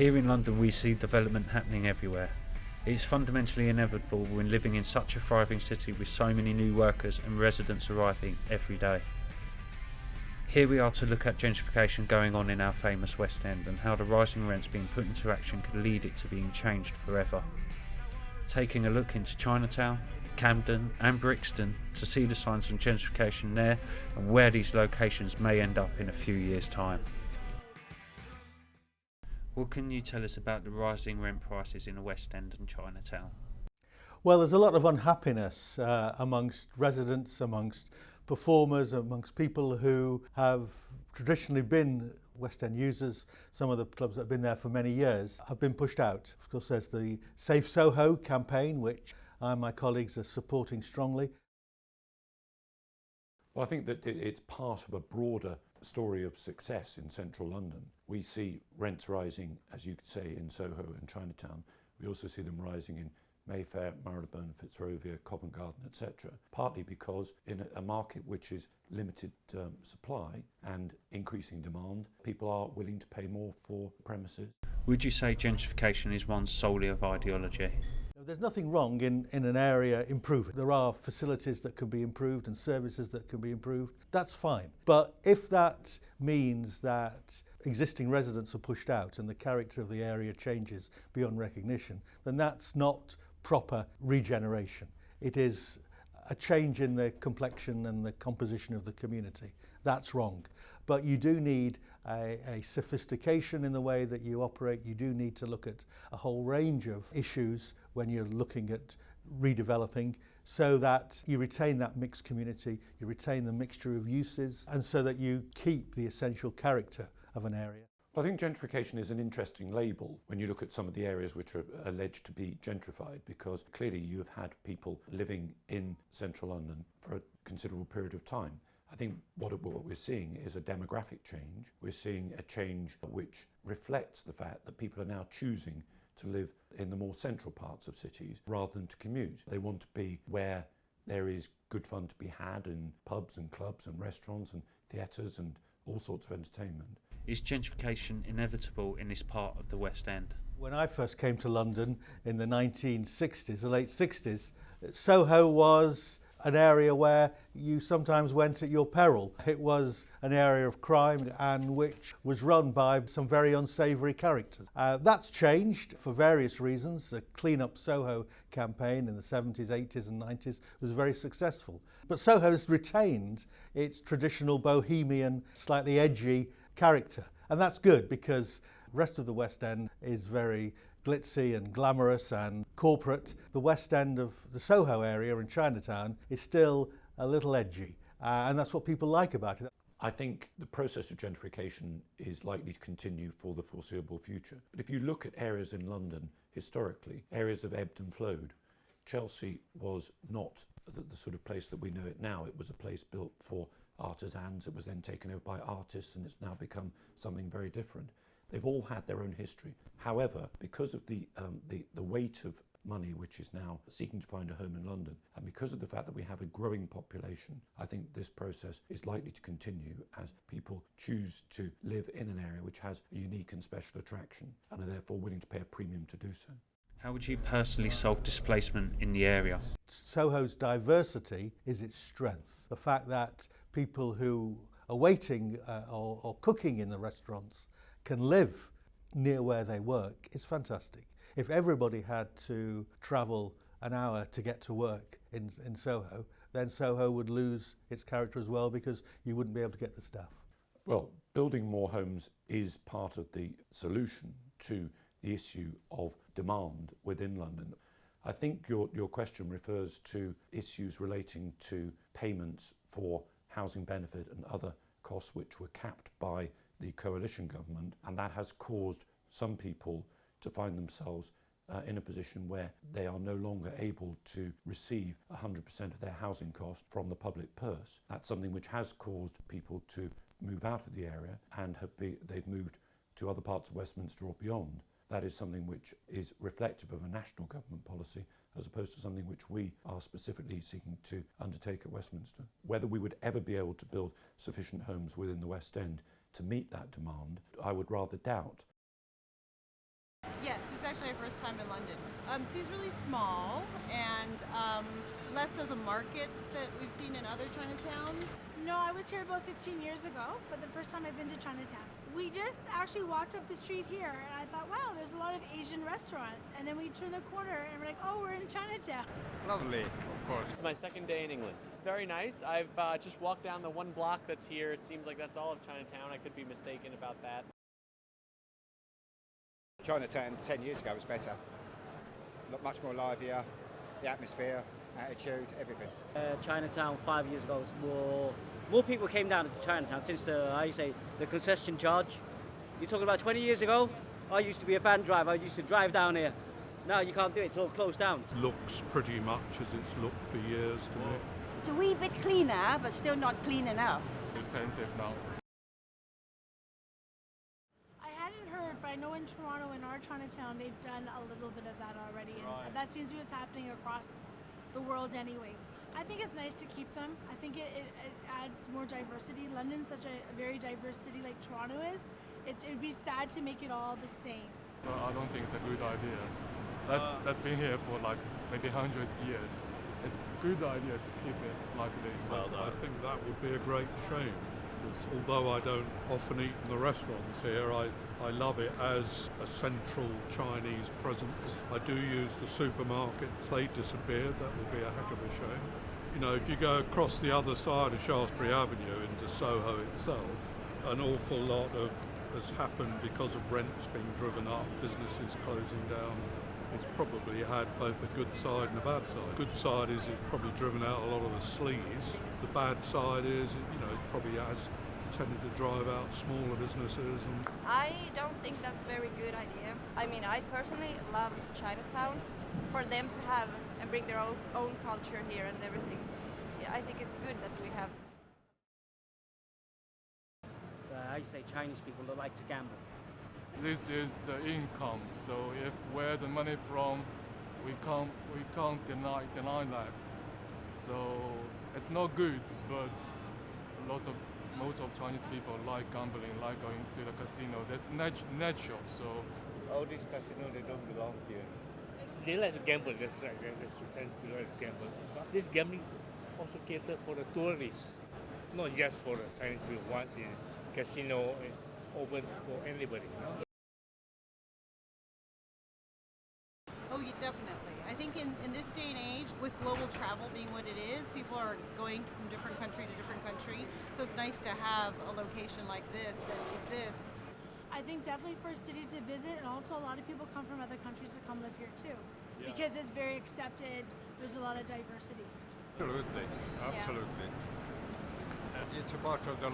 Here in London we see development happening everywhere. It's fundamentally inevitable when living in such a thriving city with so many new workers and residents arriving every day. Here we are to look at gentrification going on in our famous West End and how the rising rents being put into action could lead it to being changed forever. Taking a look into Chinatown, Camden and Brixton to see the signs of gentrification there and where these locations may end up in a few years' time. What can you tell us about the rising rent prices in the West End and Chinatown? Well, there's a lot of unhappiness amongst residents, amongst performers, amongst people who have traditionally been West End users. Some of the clubs that have been there for many years have been pushed out. Of course, there's the Safe Soho campaign, which I and my colleagues are supporting strongly. Well, I think that it's part of a broader story of success in central London. We see rents rising, as you could say, in Soho and Chinatown. We also see them rising in Mayfair, Marylebone, Fitzrovia, Covent Garden, etc. Partly because in a market which is limited supply and increasing demand, people are willing to pay more for premises. Would you say gentrification is one solely of ideology? There's nothing wrong in an area improving. There are facilities that can be improved and services that can be improved. That's fine. But if that means that existing residents are pushed out and the character of the area changes beyond recognition, then that's not proper regeneration. It is a change in the complexion and the composition of the community. That's wrong. But you do need a sophistication in the way that you operate. You do need to look at a whole range of issues when you're looking at redeveloping, so that you retain that mixed community, you retain the mixture of uses, and so that you keep the essential character of an area. I think gentrification is an interesting label when you look at some of the areas which are alleged to be gentrified, because clearly you have had people living in central London for a considerable period of time. I think what we're seeing is a demographic change. We're seeing a change which reflects the fact that people are now choosing to live in the more central parts of cities rather than to commute. They want to be where there is good fun to be had in pubs and clubs and restaurants and theatres and all sorts of entertainment. Is gentrification inevitable in this part of the West End? When I first came to London in the 1960s, the late 60s, Soho was an area where you sometimes went at your peril. It was an area of crime and which was run by some very unsavoury characters. That's changed for various reasons. The Clean Up Soho campaign in the 70s, 80s and 90s was very successful. But Soho's retained its traditional bohemian, slightly edgy character. And that's good, because the rest of the West End is very glitzy and glamorous and corporate. The West End of the Soho area in Chinatown is still a little edgy, and that's what people like about it. I think the process of gentrification is likely to continue for the foreseeable future. But if you look at areas in London historically, areas have ebbed and flowed. Chelsea was not the sort of place that we know it now. It was a place built for artisans. It was then taken over by artists, and it's now become something very different. They've all had their own history. However, because of the weight of money which is now seeking to find a home in London, and because of the fact that we have a growing population, I think this process is likely to continue as people choose to live in an area which has a unique and special attraction and are therefore willing to pay a premium to do so. How would you personally solve displacement in the area? Soho's diversity is its strength. The fact that people who are waiting or cooking in the restaurants can live near where they work is fantastic. If everybody had to travel an hour to get to work in Soho, then Soho would lose its character as well, because you wouldn't be able to get the staff. Well, building more homes is part of the solution to the issue of demand within London. I think your question refers to issues relating to payments for housing benefit and other costs which were capped by the coalition government, and that has caused some people to find themselves in a position where they are no longer able to receive 100% of their housing cost from the public purse. That's something which has caused people to move out of the area and they've moved to other parts of Westminster or beyond. That is something which is reflective of a national government policy, as opposed to something which we are specifically seeking to undertake at Westminster. Whether we would ever be able to build sufficient homes within the West End to meet that demand, I would rather doubt. Yes, it's actually our first time in London. Seems really small and less of the markets that we've seen in other Chinatowns. No, I was here about 15 years ago, but the first time I've been to Chinatown. We just actually walked up the street here and I thought, wow, there's a lot of Asian restaurants. And then we turned the corner and we're like, oh, we're in Chinatown. Lovely, of course. It's my second day in England. Very nice. I've just walked down the one block that's here. It seems like that's all of Chinatown. I could be mistaken about that. Chinatown 10 years ago was better. Much more livelier, the atmosphere, attitude, everything. Chinatown 5 years ago was more people came down to Chinatown since the concession charge. You're talking about 20 years ago? I used to be a van driver. I used to drive down here. Now you can't do it. It's all closed down. Looks pretty much as it's looked for years to me. It's a wee bit cleaner, but still not clean enough. It's expensive now. I hadn't heard, but I know in Toronto, in our Chinatown, they've done a little bit of that already. And that seems to be what's happening across the world anyways. I think it's nice to keep them. I think it adds more diversity. London's such a very diverse city like Toronto is. It would be sad to make it all the same. But I don't think it's a good idea. That's been here for like maybe hundreds of years. It's a good idea to keep it like this. Well, I think that would be a great shame. Because although I don't often eat in the restaurants here, I love it as a central Chinese presence. I do use the supermarkets. They disappeared. That would be a heck of a shame. You know, if you go across the other side of Shaftesbury Avenue into Soho itself, an awful lot has happened because of rents being driven up, businesses closing down. It's probably had both a good side and a bad side. Good side is it's probably driven out a lot of the sleaze. The bad side is, it probably has tended to drive out smaller businesses. I don't think that's a very good idea. I mean, I personally love Chinatown. For them to have and bring their own culture here and everything, yeah, I think it's good that we have. I say Chinese people don't like to gamble. This is the income, so if where the money from, we can't deny that. So it's not good, but most of Chinese people like gambling, like going to the casino. That's natural. So All these casinos, they don't belong here. They like to gamble, that's right. That's Chinese people like to gamble. But this gambling also catered for the tourists, not just for the Chinese people. Once in casino open for anybody. Oh, yeah, definitely. I think in this day and age, with global travel being what it is, people are going from different country to different country. So it's nice to have a location like this that exists. I think definitely for a city to visit, and also a lot of people come from other countries to come live here too. Yeah. Because it's very accepted, there's a lot of diversity. Absolutely, absolutely. And it's about the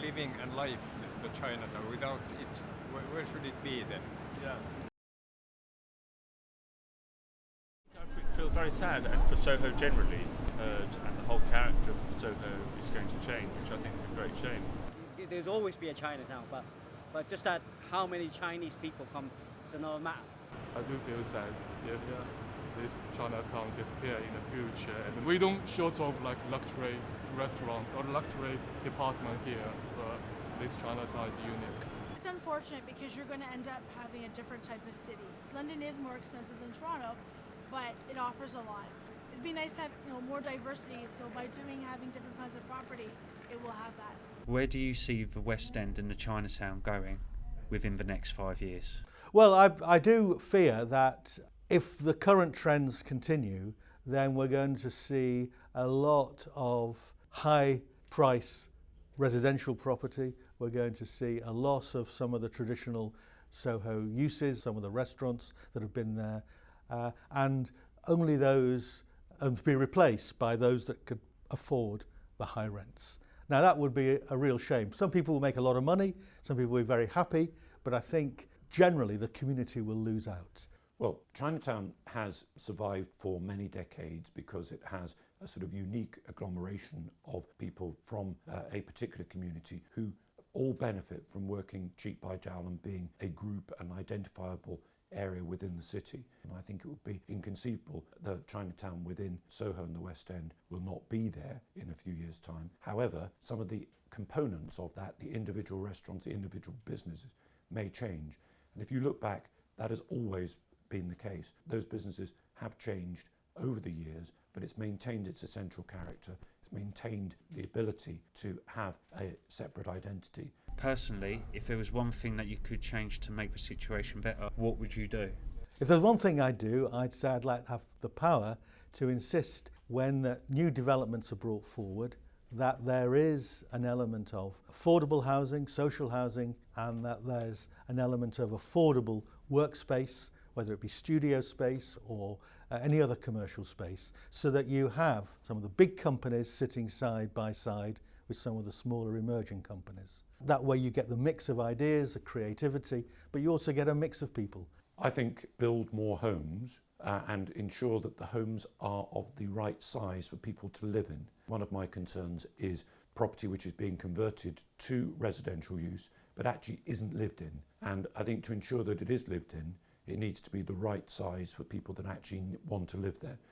living and life, the Chinatown. Without it, where should it be then? yes. I feel very sad, and for Soho generally, and the whole character of Soho is going to change, which I think is a great shame. There's always be a Chinatown, but just that how many Chinese people come, it's another matter. I do feel sad if this Chinatown disappear in the future, and we don't short of like luxury restaurants or luxury department here, but this Chinatown is unique. It's unfortunate because you're going to end up having a different type of city. London is more expensive than Toronto, but it offers a lot. It'd be nice to have more diversity, so by having different kinds of property, it will have that. Where do you see the West End and the Chinatown going within the next 5 years? Well, I do fear that if the current trends continue, then we're going to see a lot of high price residential property. We're going to see a loss of some of the traditional Soho uses, some of the restaurants that have been there, and only those to be replaced by those that could afford the high rents. Now that would be a real shame. Some people will make a lot of money, some people will be very happy, but I think generally the community will lose out. Well, Chinatown has survived for many decades because it has a sort of unique agglomeration of people from a particular community who all benefit from working cheek by jowl and being a group, an identifiable area within the city. And I think it would be inconceivable that Chinatown within Soho and the West End will not be there in a few years' time. However, some of the components of that, the individual restaurants, the individual businesses, may change. And if you look back That has always been the case. Those businesses have changed over the years, but it's maintained its essential character. It's maintained the ability to have a separate identity. Personally, if there was one thing that you could change to make the situation better, what would you do? If there's one thing I'd do, I'd say I'd like to have the power to insist when new developments are brought forward that there is an element of affordable housing, social housing, and that there's an element of affordable workspace, whether it be studio space or any other commercial space, so that you have some of the big companies sitting side by side with some of the smaller emerging companies. That way you get the mix of ideas, the creativity, but you also get a mix of people. I think build more homes and ensure that the homes are of the right size for people to live in. One of my concerns is property which is being converted to residential use but actually isn't lived in. And I think to ensure that it is lived in, it needs to be the right size for people that actually want to live there.